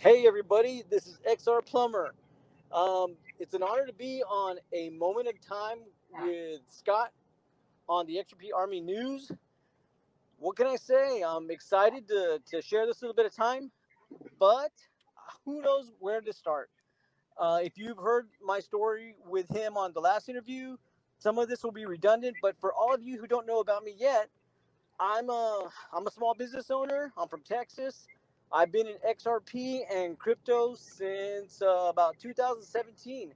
Hey everybody, this is XR-Plumber. It's an honor to be on a moment in time with Scott on the XRP Army News. What can I say? I'm excited to share this little bit of time, but who knows where to start. If you've heard my story with him on the last interview, some of this will be redundant, but for all of you who don't know about me yet, I'm a small business owner. I'm from Texas. I've been in XRP and crypto since about 2017.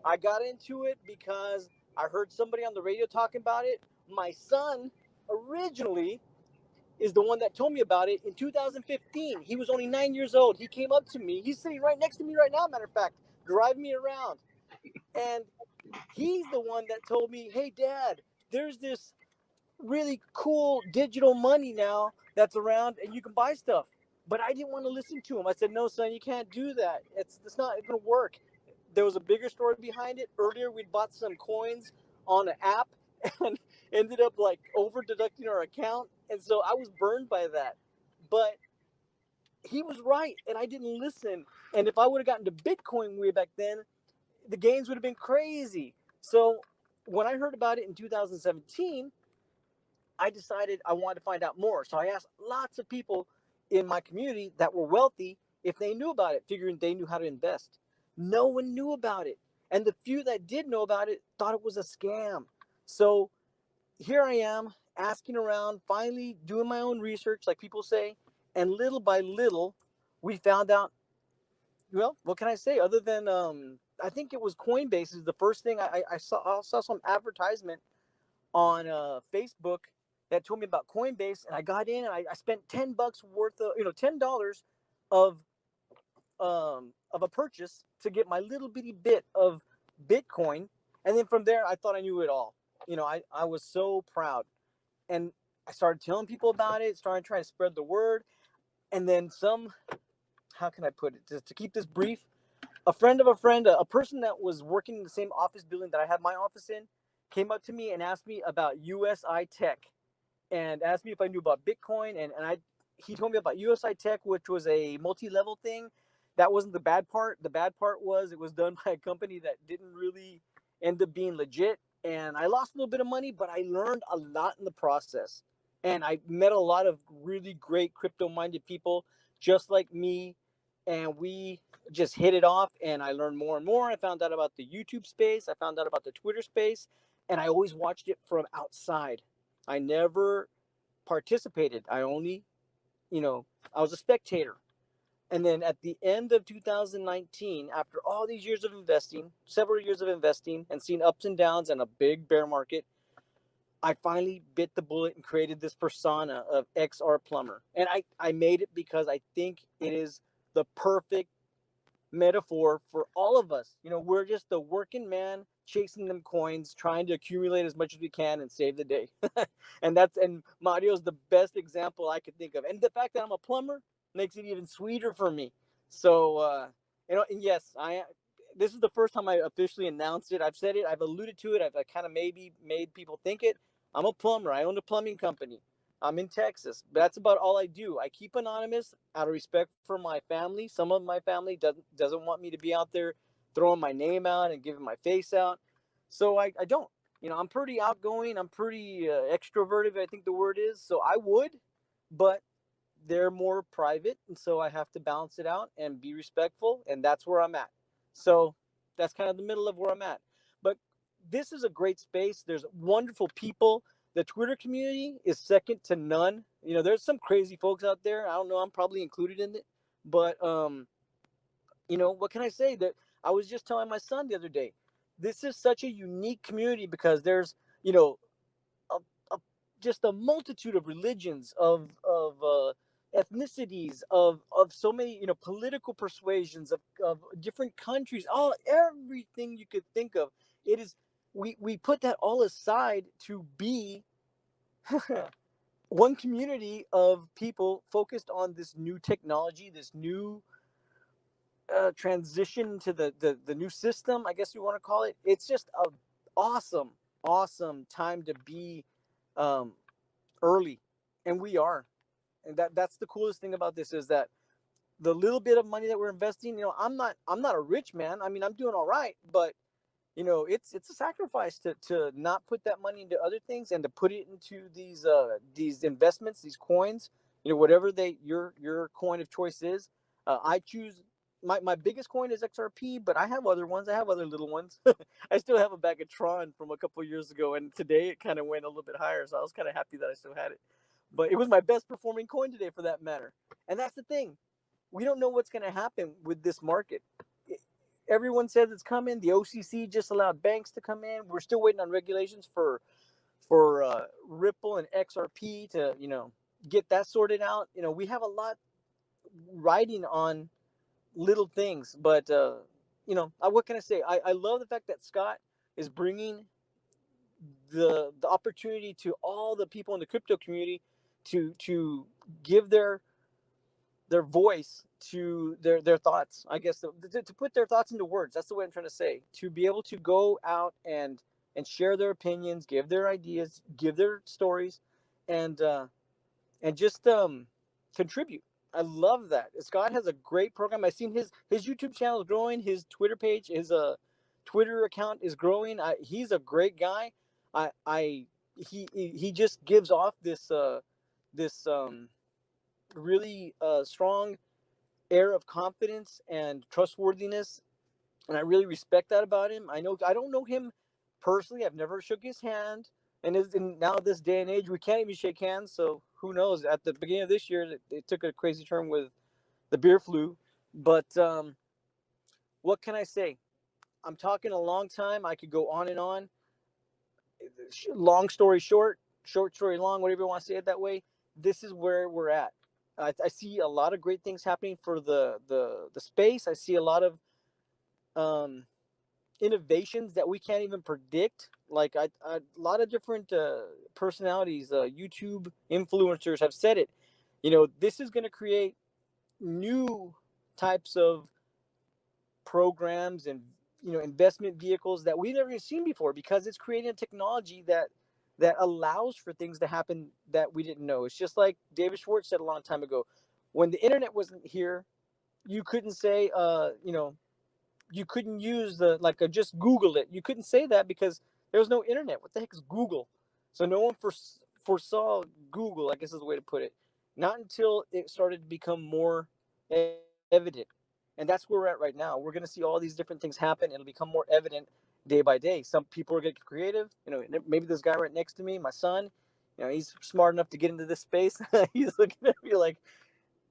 I got into it because I heard somebody on the radio talking about it. My son originally is the one that told me about it in 2015. He was only 9 years old. He came up to me. He's sitting right next to me right now, matter of fact, driving me around. And he's the one that told me, hey, Dad, there's this really cool digital money now that's around and you can buy stuff. But I didn't want to listen to him. I said, no, son, you can't do that. It's not going to work. There was a bigger story behind it. Earlier, we'd bought some coins on an app and ended up like over deducting our account. And so I was burned by that. But he was right. And I didn't listen. And if I would have gotten to Bitcoin way back then, the gains would have been crazy. So when I heard about it in 2017, I decided I wanted to find out more. So I asked lots of people in my community that were wealthy if they knew about it, figuring they knew how to invest. No one knew about it. And the few that did know about it thought it was a scam. So here I am asking around, finally doing my own research, like people say. And little by little, we found out, well, what can I say? Other than, I think it was Coinbase is the first thing I saw. I saw some advertisement on Facebook that told me about Coinbase, and I got in and I spent $10 worth of $10 of of a purchase to get my little bitty bit of Bitcoin, and then from there I thought I knew it all. I was so proud, and I started telling people about it, started trying to spread the word, and then some. How can I put it? To keep this brief, a friend of a friend, a person that was working in the same office building that I have my office in, came up to me and asked me about USI Tech and asked me if I knew about Bitcoin. He told me about USI Tech, which was a multi-level thing. That wasn't the bad part. The bad part was it was done by a company that didn't really end up being legit. And I lost a little bit of money, but I learned a lot in the process. And I met a lot of really great crypto-minded people just like me. And we just hit it off, and I learned more and more. I found out about the YouTube space. I found out about the Twitter space, and I always watched it from outside. I never participated. I only, I was a spectator. And then at the end of 2019, after all these years of investing, several years of investing, and seeing ups and downs and a big bear market, I finally bit the bullet and created this persona of XR-Plumber. And I made it because I think it is the perfect metaphor for all of us. We're just the working man chasing them coins, trying to accumulate as much as we can and save the day. and Mario's the best example I could think of. And the fact that I'm a plumber makes it even sweeter for me. So and yes, this is the first time I officially announced it. I've said it, I've alluded to it, I've kind of maybe made people think it. I'm a plumber. I own a plumbing company. I'm in Texas. That's about all I do. I keep anonymous out of respect for my family. Some of my family doesn't want me to be out there throwing my name out and giving my face out. So I don't. I'm pretty outgoing. I'm pretty extroverted, I think the word is. So I would, but they're more private. And so I have to balance it out and be respectful. And that's where I'm at. So that's kind of the middle of where I'm at. But this is a great space. There's wonderful people. The Twitter community is second to none. There's some crazy folks out there. I don't know. I'm probably included in it. But, what can I say? That I was just telling my son the other day, this is such a unique community because there's, a, a, just a multitude of religions, of ethnicities, of so many, political persuasions, of different countries, everything you could think of. It is, we put that all aside to be one community of people focused on this new technology, this new transition to the new system, I guess you want to call it. It's just a awesome time to be early, and we are. And that's the coolest thing about this is that the little bit of money that we're investing, I'm not a rich man. I mean, I'm doing all right, but it's a sacrifice to not put that money into other things and to put it into these investments, these coins, whatever your coin of choice is. I choose my biggest coin is XRP, but I have other ones. I have other little ones. I still have a bag of Tron from a couple of years ago, and today it kind of went a little bit higher, so I was kind of happy that I still had it. But it was my best performing coin today, for that matter. And that's the thing, we don't know what's going to happen with this market. Everyone says it's coming. The OCC just allowed banks to come in. We're still waiting on regulations for Ripple and XRP to get that sorted out. We have a lot riding on little things, but what can I say? I love the fact that Scott is bringing the opportunity to all the people in the crypto community to give their voice to their thoughts. I guess to put their thoughts into words. That's the way I'm trying to say. To be able to go out and share their opinions, give their ideas, give their stories, and just contribute. I love that. Scott has a great program. I've seen his YouTube channel is growing. His Twitter page, his Twitter account is growing. He's a great guy. He just gives off this really strong air of confidence and trustworthiness, and I really respect that about him. I don't know him personally. I've never shook his hand, and now this day and age, we can't even shake hands. So who knows? At the beginning of this year, it took a crazy turn with the beer flu. But what can I say? I'm talking a long time. I could go on and on. Long story short, short story long, whatever you want to say it that way. This is where we're at. I see a lot of great things happening for the space. I see a lot of innovations that we can't even predict. Like a lot of different personalities, YouTube influencers have said it. This is going to create new types of programs and investment vehicles that we've never seen before, because it's creating a technology that allows for things to happen that we didn't know. It's just like David Schwartz said a long time ago, when the internet wasn't here, you couldn't say you couldn't use just Google it. You couldn't say that because there was no internet. What the heck is Google? So no one foresaw Google, I guess is the way to put it. Not until it started to become more evident. And that's where we're at right now. We're going to see all these different things happen. It'll become more evident day by day. Some people are getting creative. Maybe this guy right next to me, my son, he's smart enough to get into this space. He's looking at me like,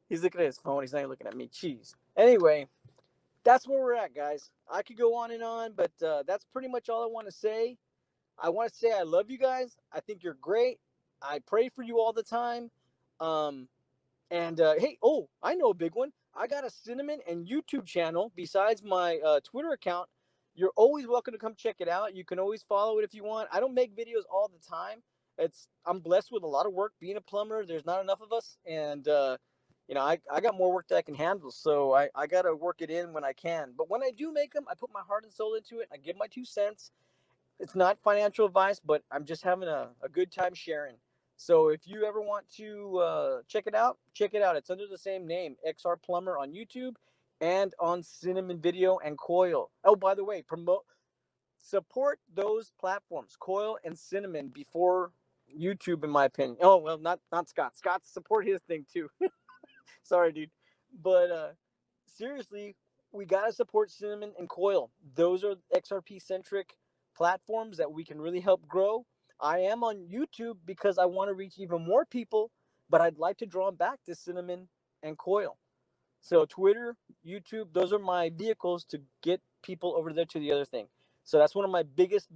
he's looking at his phone. He's not even looking at me. Jeez. Anyway, that's where we're at, guys. I could go on and on, but that's pretty much all I want to say. I want to say I love you guys. I think you're great. I pray for you all the time. And hey, I know a big one. I got a Cinnamon and YouTube channel besides my Twitter account. You're always welcome to come check it out. You can always follow it if you want. I don't make videos all the time. I'm blessed with a lot of work being a plumber. There's not enough of us, and I got more work that I can handle. So I got to work it in when I can. But when I do make them, I put my heart and soul into it. I give my 2 cents. It's not financial advice, but I'm just having a good time sharing. So if you ever want to check it out, check it out. It's under the same name, XR-Plumber on YouTube and on Cinnamon Video and Coil. Oh, by the way, support those platforms, Coil and Cinnamon, before YouTube, in my opinion. Oh, well, not Scott. Scott, support his thing too. Sorry, dude. But seriously, we got to support Cinnamon and Coil. Those are XRP-centric platforms that we can really help grow. I am on YouTube because I want to reach even more people, but I'd like to draw them back to Cinnamon and Coil. So Twitter, YouTube, those are my vehicles to get people over there to the other thing. So that's one of my biggest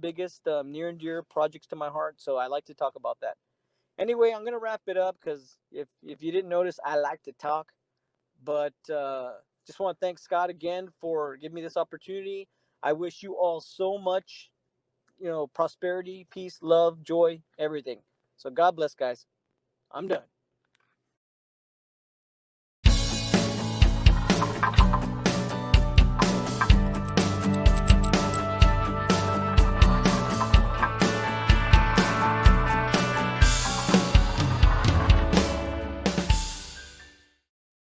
near and dear projects to my heart. So I like to talk about that. Anyway, I'm going to wrap it up because if you didn't notice, I like to talk. But just want to thank Scott again for giving me this opportunity. I wish you all so much, prosperity, peace, love, joy, everything. So God bless, guys. I'm done.